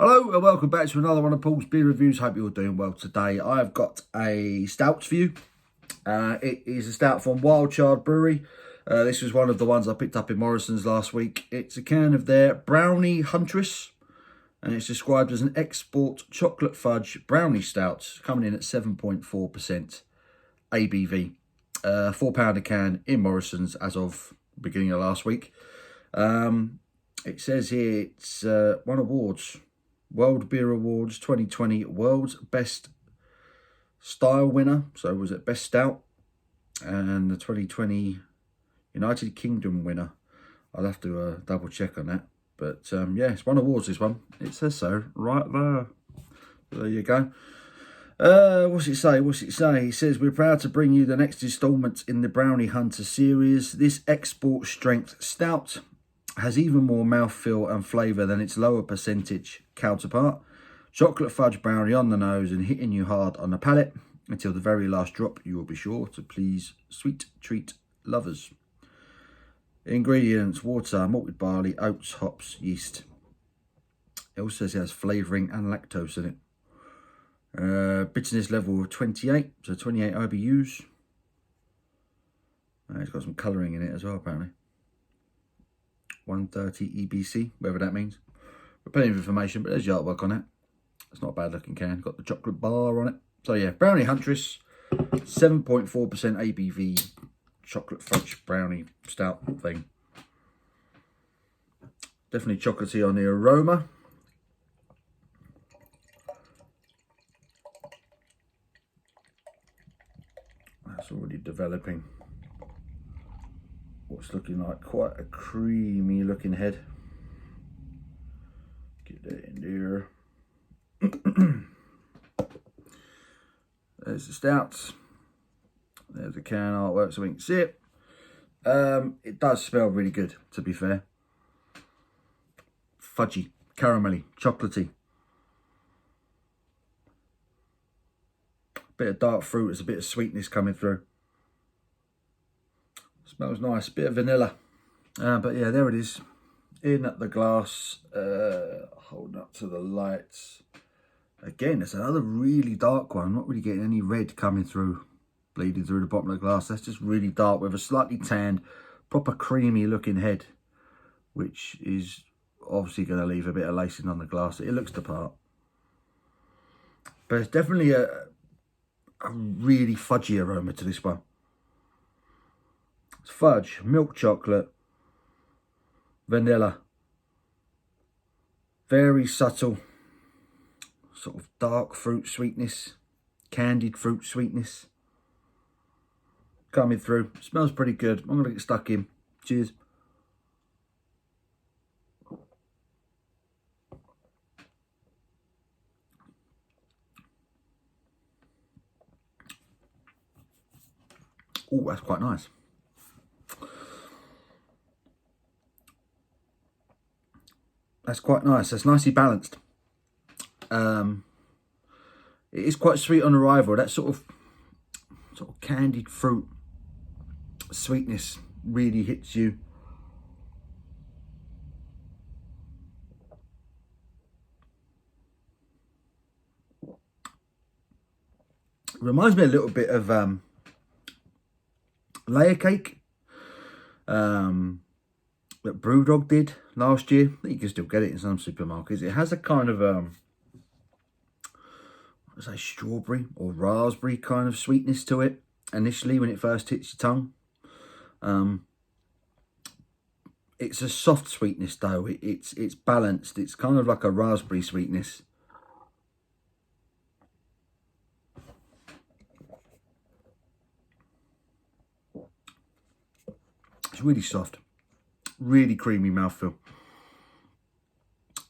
Hello and welcome back to another one of Paul's beer reviews. Hope you're all doing well today. I've got a stout for you. It is a stout from Wilde Brewery. This was one of the ones I picked up in Morrison's last week. It's a can of their Brownie Huntress, and it's described as an export chocolate fudge brownie stout, coming in at 7.4% ABV. £4 a can in Morrison's as of the beginning of last week. It says here it's won awards. World Beer Awards 2020 World's Best Style winner. So was it Best Stout? And the 2020 United Kingdom winner. I'll have to double check on that. But yeah, it's won awards, this one. It says so right there. There you go. What's it say? It says, we're proud to bring you the next instalment in the Brownie Hunter series. This export strength stout has even more mouthfeel and flavour than its lower percentage counterpart. Chocolate fudge brownie on the nose and hitting you hard on the palate until the very last drop. You will be sure to please sweet treat lovers. Ingredients: water, malted barley, oats, hops, yeast. It also says it has flavouring and lactose in it. Bitterness level of 28, so 28 IBUs. It's got some colouring in it as well, apparently. 130 EBC, whatever that means. But plenty of information, but there's the artwork on it. It's not a bad looking can. Got the chocolate bar on it. So yeah, Brownie Huntress, 7.4% ABV, chocolate fudge brownie stout thing. Definitely chocolatey on the aroma. That's already developing what's looking like quite a creamy looking head. Get that in there. There's the stouts. There's the can artwork so we can see it. It does smell really good, to be fair. Fudgy, caramelly, chocolatey. Bit of dark fruit, there's a bit of sweetness coming through. Smells nice, bit of vanilla. But yeah, there it is. In at the glass, holding up to the lights. Again, it's another really dark one. I'm not really getting any red coming through, bleeding through the bottom of the glass. That's just really dark with a slightly tanned, proper creamy looking head, which is obviously going to leave a bit of lacing on the glass. It looks the part. But it's definitely a really fudgy aroma to this one. It's fudge, milk chocolate, vanilla. Very subtle, sort of dark fruit sweetness, candied fruit sweetness coming through. Smells pretty good. I'm going to get stuck in. Cheers. Oh, that's quite nice. That's quite nice. That's nicely balanced. It is quite sweet on arrival. That sort of candied fruit sweetness really hits you. Reminds me a little bit of layer cake that Brewdog did last year. I think you can still get it in some supermarkets. It has a kind of I'd say strawberry or raspberry kind of sweetness to it initially when it first hits your tongue. It's a soft sweetness though. It's balanced. It's kind of like a raspberry sweetness. It's really soft, really creamy mouthfeel.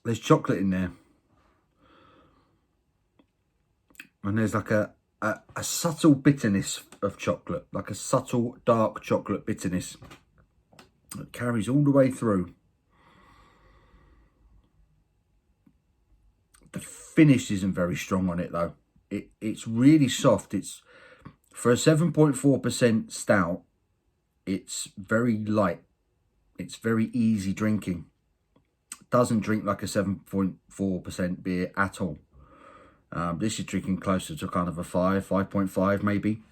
There's chocolate in there. And there's like a subtle bitterness of chocolate, like a subtle dark chocolate bitterness that carries all the way through. The finish isn't very strong on it though. It's really soft. It's for a 7.4% stout. It's very light. It's very easy drinking. Doesn't drink like a 7.4% beer at all. This is drinking closer to kind of a 5.5 maybe.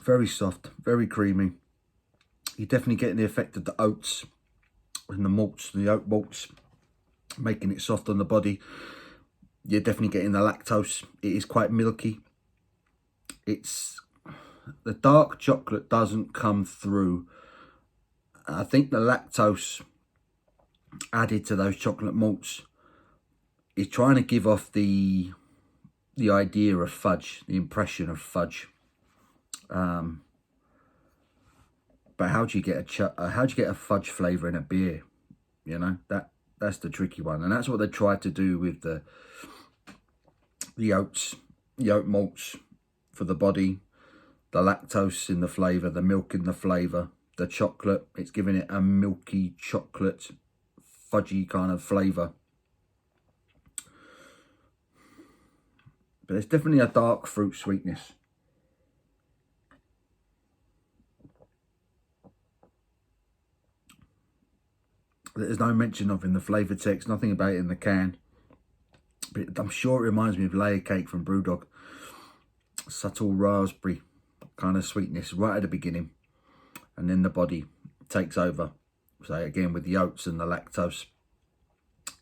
Very soft, very creamy. You're definitely getting the effect of the oats and the malts, the oat malts, making it soft on the body. You're definitely getting the lactose. It is quite milky. The dark chocolate doesn't come through. I think the lactose added to those chocolate malts is trying to give off the idea of fudge, the impression of fudge. But how do you get a fudge flavour in a beer? You know, that's the tricky one, and that's what they tried to do with the oats, the oat malts for the body, the lactose in the flavour, the milk in the flavour, the chocolate. It's giving it a milky chocolate, fudgy kind of flavour. But there's definitely a dark fruit sweetness. There's no mention of in the flavour text, nothing about it in the can. But I'm sure it reminds me of layer cake from Brewdog. Subtle raspberry kind of sweetness right at the beginning. And then the body takes over. So again, with the oats and the lactose,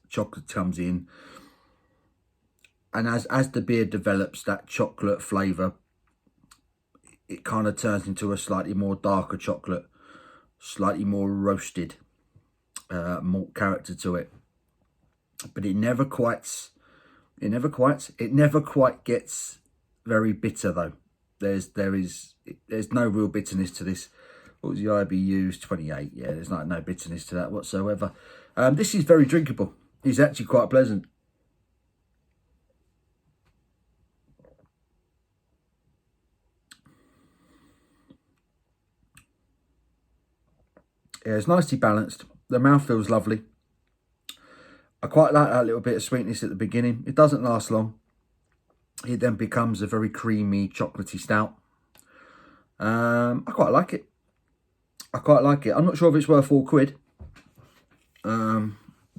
chocolate comes in. And as the beer develops, that chocolate flavour, it kind of turns into a slightly more darker chocolate, slightly more roasted malt character to it. But it never quite gets very bitter though. There's no real bitterness to this. What was the IBUs? 28. Yeah, there's no bitterness to that whatsoever. This is very drinkable. It's actually quite pleasant. Yeah, it's nicely balanced. The mouth feels lovely. I quite like that little bit of sweetness at the beginning. It doesn't last long. It then becomes a very creamy, chocolatey stout. I quite like it. I'm not sure if it's worth £4.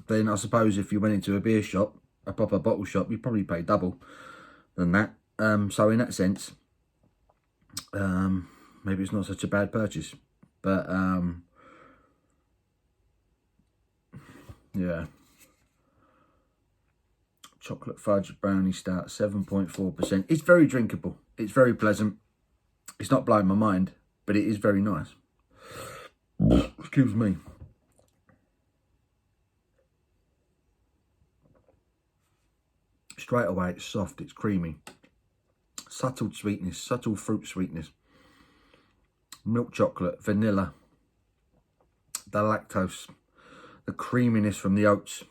Then I suppose if you went into a beer shop, a proper bottle shop, you'd probably pay double than that. So in that sense, maybe it's not such a bad purchase. But yeah. Chocolate fudge brownie stout, 7.4%. It's very drinkable. It's very pleasant. It's not blowing my mind, but it is very nice. Excuse me. Straight away, it's soft, it's creamy. Subtle sweetness, subtle fruit sweetness. Milk chocolate, vanilla. The lactose. The creaminess from the oats.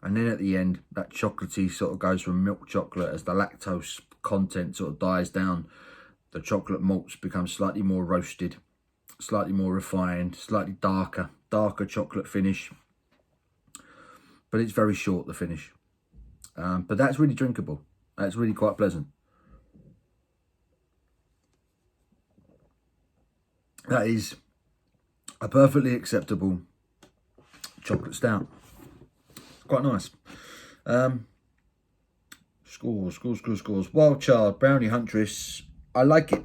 And then at the end, that chocolatey sort of goes from milk chocolate as the lactose content sort of dies down. The chocolate malts become slightly more roasted, slightly more refined, slightly darker chocolate finish. But it's very short, the finish. But that's really drinkable. That's really quite pleasant. That is a perfectly acceptable chocolate stout. Quite nice. Scores. Wild Child, Brownie, Huntress. I like it.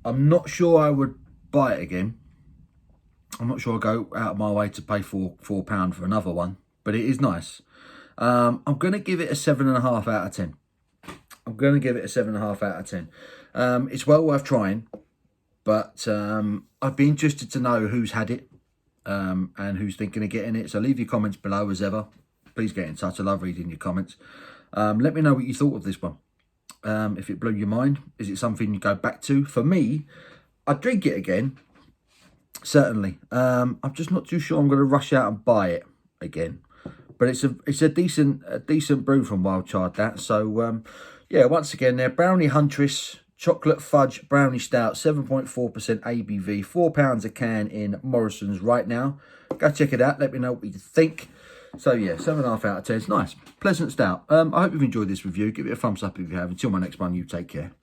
I'm not sure I would buy it again. I'm not sure I'll go out of my way to pay £4 for another one. But it is nice. I'm going to give it a 7.5 out of 10. I'm going to give it a 7.5 out of 10. It's well worth trying. But I'd be interested to know who's had it. And who's thinking of getting it. So leave your comments below as ever. Please get in touch. I love reading your comments. Let me know what you thought of this one. If it blew your mind. Is it something you go back to? For me, I'd drink it again. Certainly. I'm just not too sure I'm going to rush out and buy it again. But it's a decent brew from Wild Child, that. So yeah, once again there, Brownie Huntress Chocolate Fudge Brownie Stout, 7.4% ABV, £4 a can in Morrison's right now. Go check it out. Let me know what you think. So yeah, 7.5 out of 10. It's nice. Pleasant stout. I hope you've enjoyed this review. Give it a thumbs up if you have. Until my next one, you take care.